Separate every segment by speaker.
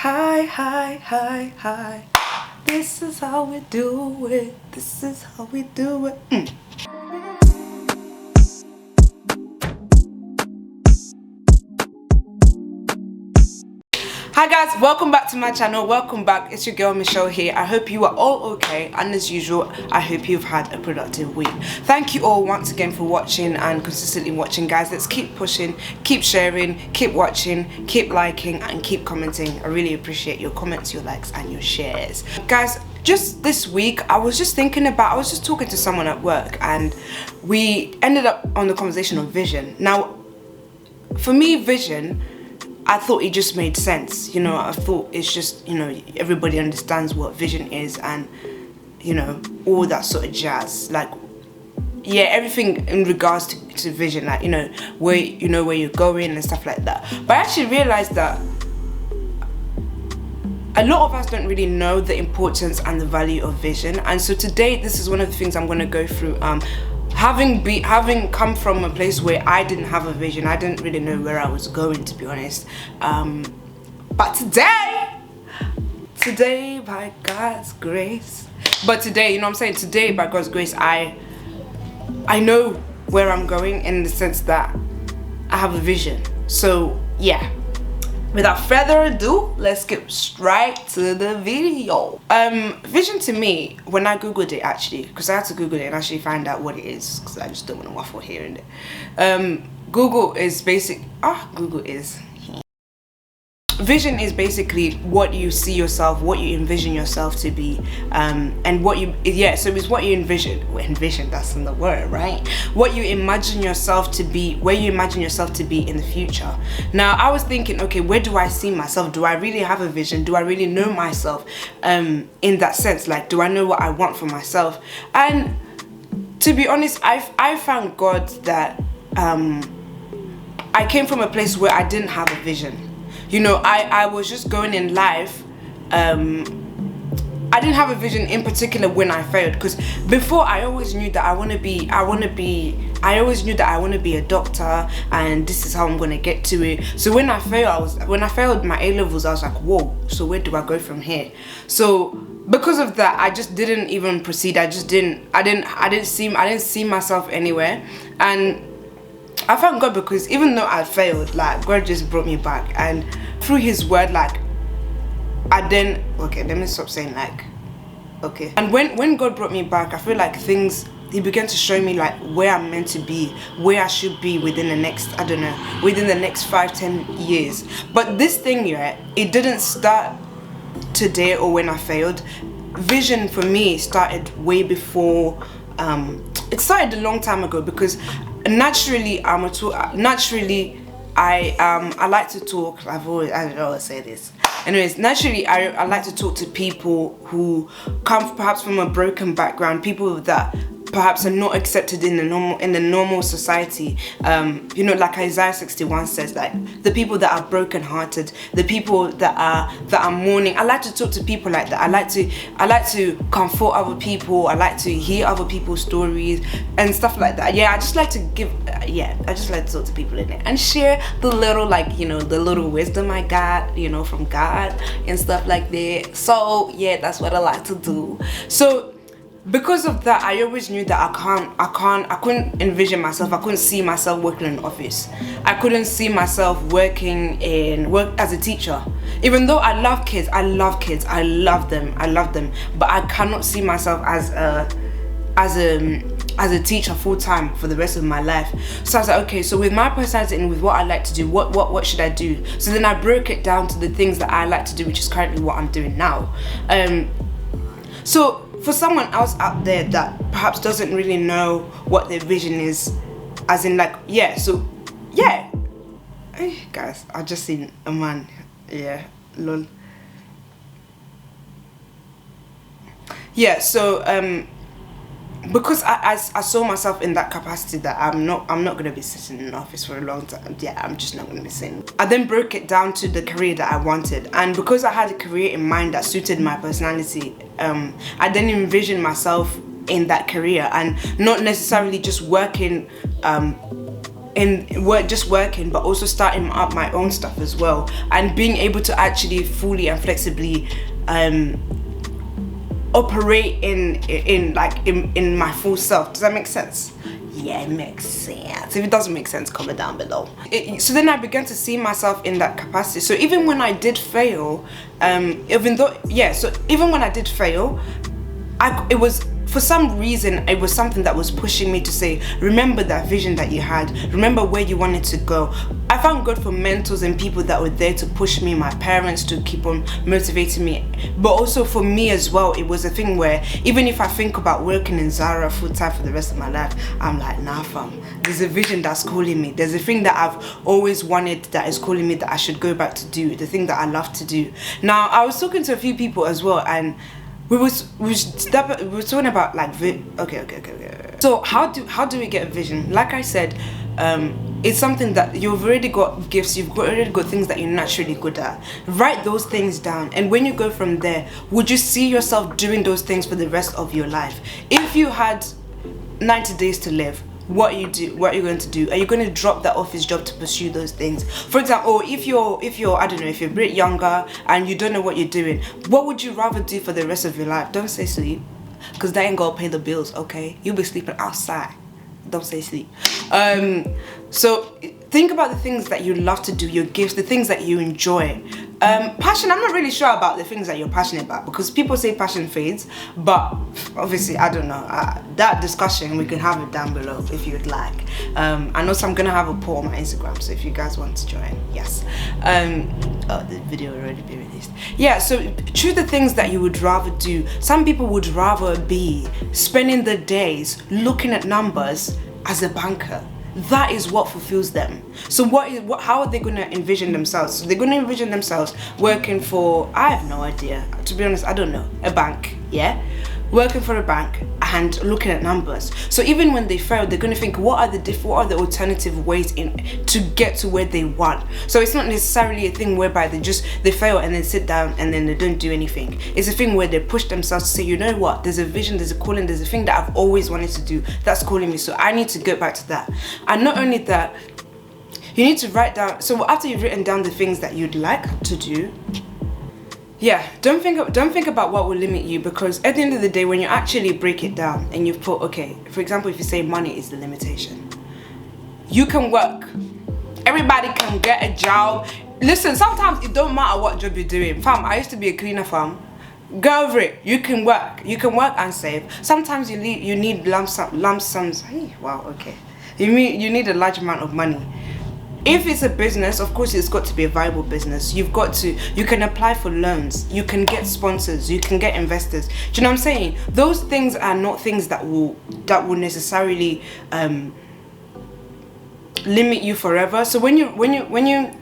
Speaker 1: Hi. This is how we do it. This is how we do it. Hi guys, welcome back to my channel. Welcome back. It's your girl Michelle here. I hope you are all okay, and as usual, I hope you've had a productive week. Thank you all once again for watching and consistently watching, guys. Let's keep pushing, keep sharing, keep watching, keep liking, and keep commenting. I really appreciate your comments, your likes, and your shares. Guys, just this week, I was just talking to someone at work, and we ended up on the conversation of vision. Now, for me, vision, I thought it just made sense, I thought it's just, everybody understands what vision is and, all that sort of jazz. Like, yeah, everything in regards to vision, like, where you're going and stuff like that. But I actually realized that a lot of us don't really know the importance and the value of vision. And so today, this is one of the things I'm going to go through. Having come from a place where I didn't have a vision, I didn't really know where I was going, to be honest. But today by God's grace, today by God's grace, I know where I'm going, in the sense that I have a vision. So yeah, without further ado, let's get straight to the video. Vision to me, when I googled it, actually, because I had to google it and actually find out what it is, because I just don't want to waffle here and there. Vision is basically what you see yourself, what you envision yourself to be, and so it's what you envision, that's in the word, right? What you imagine yourself to be, where you imagine yourself to be in the future. Now, I was thinking, okay, where do I see myself? Do I really have a vision? Do I really know myself in that sense? Like, do I know what I want for myself? And to be honest, I found God that I came from a place where I didn't have a vision. I was just going in life. I didn't have a vision in particular when I failed, because before I always knew that I want to be a doctor, and this is how I'm going to get to it. So when I failed my A-levels, I was like, whoa, so where do I go from here? So because of that, I just didn't even proceed. I didn't see myself anywhere. And I thank God, because even though I failed, like, God just brought me back, and through His word, like, let me stop saying like, okay. And when God brought me back, I feel like He began to show me like where I'm meant to be, where I should be within the next 5-10 years. But this thing, it didn't start today or when I failed. Vision for me started way before. It started a long time ago, because naturally I like to talk. I always say this. Anyways, naturally I like to talk to people who come perhaps from a broken background, people that perhaps are not accepted in the normal society. Like Isaiah 61 says, like, the people that are brokenhearted, the people that are mourning. I like to talk to people like that. I like to comfort other people. I like to hear other people's stories and stuff like that. I just like to talk to people in it and share the little, the little wisdom I got, from God and stuff like that. So yeah, that's what I like to do. So because of that, I always knew that I couldn't envision myself. I couldn't see myself working in an office. I couldn't see myself work as a teacher. Even though I love kids, I love them, but I cannot see myself as a teacher full time for the rest of my life. So I was like, okay, so with my personality and with what I like to do, what should I do? So then I broke it down to the things that I like to do, which is currently what I'm doing now. So for someone else out there that perhaps doesn't really know what their vision is, as in like, hey guys, I just seen a man, lol. Because I saw myself in that capacity, that I'm not going to be sitting in an office for a long time. I'm just not going to be sitting. I then broke it down to the career that I wanted, and because I had a career in mind that suited my personality, I then envisioned myself in that career, and not necessarily just working in work, just working, but also starting up my own stuff as well, and being able to actually fully and flexibly operate in my full self. Does that make sense? Yeah, it makes sense. If it doesn't make sense, comment down below. So then I began to see myself in that capacity. So even when I did fail, even when I did fail, it was, for some reason, it was something that was pushing me to say, remember that vision that you had, remember where you wanted to go. I found God for mentors and people that were there to push me, my parents to keep on motivating me, but also for me as well. It was a thing where even if I think about working in Zara full time for the rest of my life, I'm like, nah fam, there's a vision that's calling me, there's a thing that I've always wanted that is calling me, that I should go back to do, the thing that I love to do. Now, I was talking to a few people as well, and we were talking about like okay. So how do we get a vision? Like I said, it's something that you've already got gifts, you've already got things that you're naturally good at. Write those things down, and when you go from there, would you see yourself doing those things for the rest of your life? If you had 90 days to live, what are you going to do? Are you going to drop that office job to pursue those things? For example, or if you're I don't know, if you're a bit younger and you don't know what you're doing, what would you rather do for the rest of your life? Don't say sleep, because that ain't gonna pay the bills, okay? You'll be sleeping outside. Don't say sleep. So think about the things that you love to do, your gifts, the things that you enjoy. Passion, I'm not really sure about the things that you're passionate about, because people say passion fades, but obviously, I don't know. That discussion, we can have it down below if you'd like. I know, so I'm gonna have a poll on my Instagram, so if you guys want to join, yes. The video will already be released. Yeah, so choose the things that you would rather do. Some people would rather be spending the days looking at numbers as a banker. That is what fulfills them. So how are they going to envision themselves? So they're going to envision themselves working for, I have no idea, to be honest, I don't know, a bank, yeah? Working for a bank and looking at numbers. So even when they fail, they're going to think, what are the alternative ways to get to where they want? So it's not necessarily a thing whereby they fail and then sit down and then they don't do anything. It's a thing where they push themselves to say, you know what, there's a vision, there's a calling, there's a thing that I've always wanted to do that's calling me, so I need to get back to that. And not only that, you need to write down, so after you've written down the things that you'd like to do, yeah, don't think about what will limit you, because at the end of the day, when you actually break it down and you put, okay, for example, if you say money is the limitation, you can work. Everybody can get a job. Listen, sometimes it don't matter what job you're doing. Fam, I used to be a cleaner, fam. Go over it. You can work and save. Sometimes you need lump sums. Hey, wow, okay. You need a large amount of money. If it's a business, of course it's got to be a viable business. You can apply for loans, you can get sponsors, you can get investors. Do you know what I'm saying? Those things are not things that will necessarily limit you forever. So when you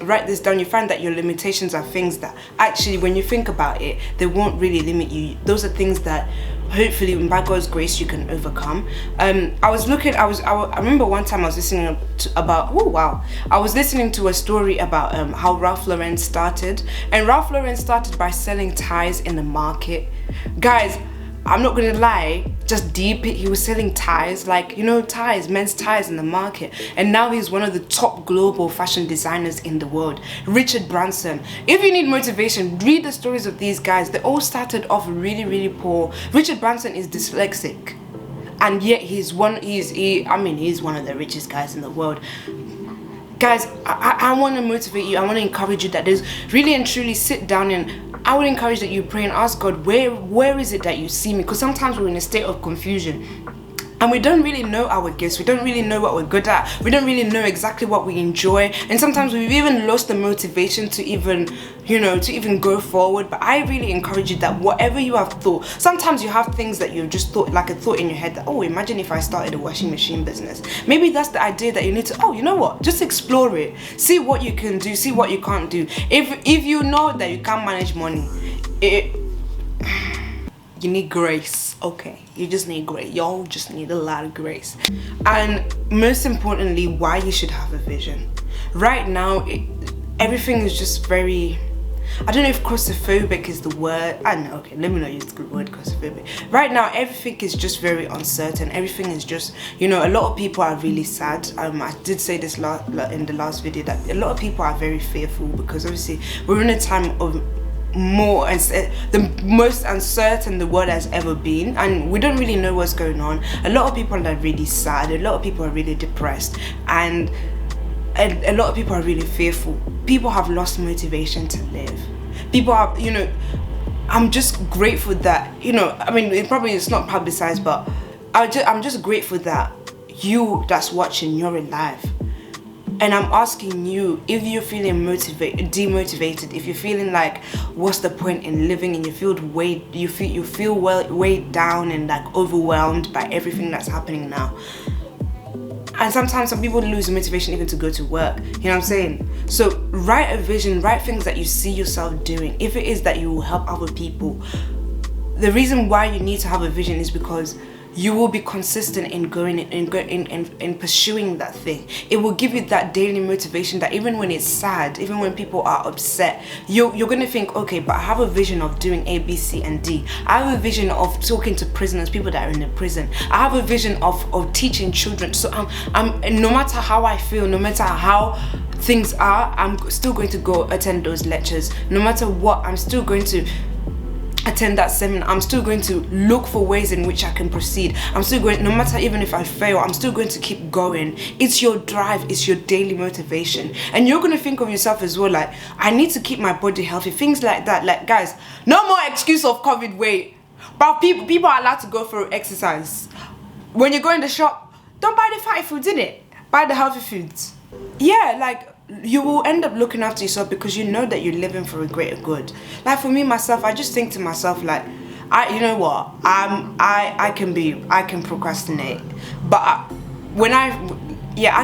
Speaker 1: write this down, you find that your limitations are things that actually, when you think about it, they won't really limit you. Those are things that hopefully, by God's grace, you can overcome. I remember one time I was listening I was listening to a story about how Ralph Lauren started, and Ralph Lauren started by selling ties in the market. Guys, I'm not gonna lie, just deep it, he was selling ties, like, you know, ties, men's ties in the market. And now he's one of the top global fashion designers in the world. Richard Branson. If you need motivation, read the stories of these guys. They all started off really, really poor. Richard Branson is dyslexic, and yet he's one of the richest guys in the world. Guys, I want to motivate you. I want to encourage you that there's really and truly sit down, and I would encourage that you pray and ask God, where is it that you see me? Because sometimes we're in a state of confusion and we don't really know our gifts. We don't really know what we're good at. We don't really know exactly what we enjoy. And sometimes we've even lost the motivation to even go forward. But I really encourage you that whatever you have thought, sometimes you have things that you've just thought, like a thought in your head that, oh, imagine if I started a washing machine business. Maybe that's the idea that you need to, oh, you know what? Just explore it. See what you can do, see what you can't do. If you know that you can't manage money, you need grace. Okay, you just need grace. Y'all just need a lot of grace. And most importantly, why you should have a vision. Right now, everything is just very, I don't know if claustrophobic is the word. I don't know, okay, let me not use the word claustrophobic. Right now, everything is just very uncertain. Everything is just, you know, a lot of people are really sad. I did say this in the last video that a lot of people are very fearful because obviously we're in a time of the most uncertain the world has ever been, and we don't really know what's going on. A lot of people are really sad, a lot of people are really depressed, and a lot of people are really fearful. People have lost motivation to live. People have, you know, I'm just grateful that, you know, I mean, it's not publicized, but I'm just grateful that you that's watching, you're alive. And I'm asking you, if you're feeling demotivated, if you're feeling like, what's the point in living, and you feel weighed down and like overwhelmed by everything that's happening now. And sometimes some people lose motivation even to go to work. You know what I'm saying? So write a vision, write things that you see yourself doing. If it is that you will help other people, the reason why you need to have a vision is because you will be consistent in in pursuing that thing. It will give you that daily motivation that even when it's sad, even when people are upset, you're gonna think, okay, but I have a vision of doing A, B, C, and D. I have a vision of talking to prisoners, people that are in the prison. I have a vision of teaching children. So I'm no matter how I feel, no matter how things are, I'm still going to go attend those lectures. No matter what, I'm still going to attend that seminar. I'm still going to look for ways in which I can proceed. I'm still going, no matter even if I fail, I'm still going to keep going. It's your drive, it's your daily motivation. And you're going to think of yourself as well, like, I need to keep my body healthy, things like that. Like, guys, no more excuse of COVID weight. But people are allowed to go for exercise. When you go in the shop, don't buy the fatty foods, innit? Buy the healthy foods. Yeah, like, you will end up looking after yourself because you know that you're living for a greater good. Like for me, myself, I just think to myself, like, you know what, I can procrastinate, but I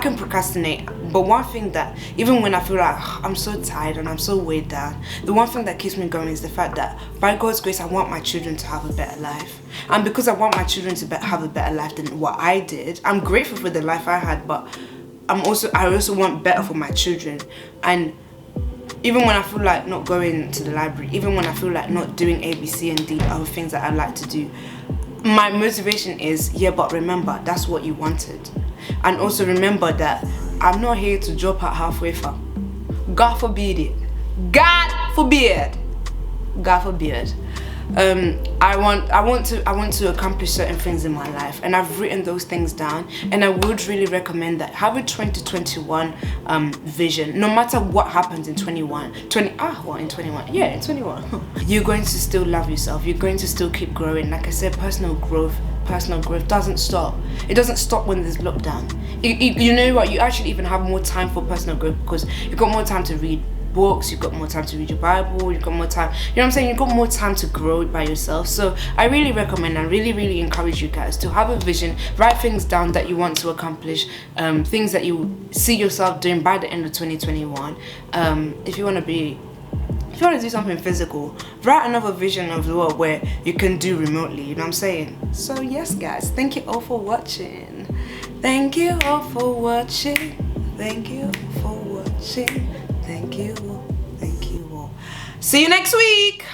Speaker 1: can procrastinate. But one thing that, even when I feel like I'm so tired and I'm so weighed down, the one thing that keeps me going is the fact that by God's grace, I want my children to have a better life. And because I want my children to have a better life than what I did, I'm grateful for the life I had, but I also want better for my children. And even when I feel like not going to the library, even when I feel like not doing A, B, C, and D, other things that I like to do, my motivation is, yeah, but remember, that's what you wanted. And also remember that I'm not here to drop out halfway fam. God forbid it. God forbid. God forbid. I want to accomplish certain things in my life, and I've written those things down, and I would really recommend that have a 2021 vision. No matter what happens in 21, you're going to still love yourself. You're going to still keep growing. Like I said, personal growth doesn't stop. It doesn't stop when there's lockdown. You know what, you actually even have more time for personal growth because you've got more time to read books, you've got more time to read your Bible, you've got more time, you know what I'm saying, you've got more time to grow by yourself. So I really recommend and really encourage you guys to have a vision, write things down that you want to accomplish, things that you see yourself doing by the end of 2021. If you want to do something physical, write another vision of the world where you can do remotely, you know what I'm saying? So yes guys, thank you all for watching. Thank you all for watching. Thank you for watching. Thank you all. See you next week.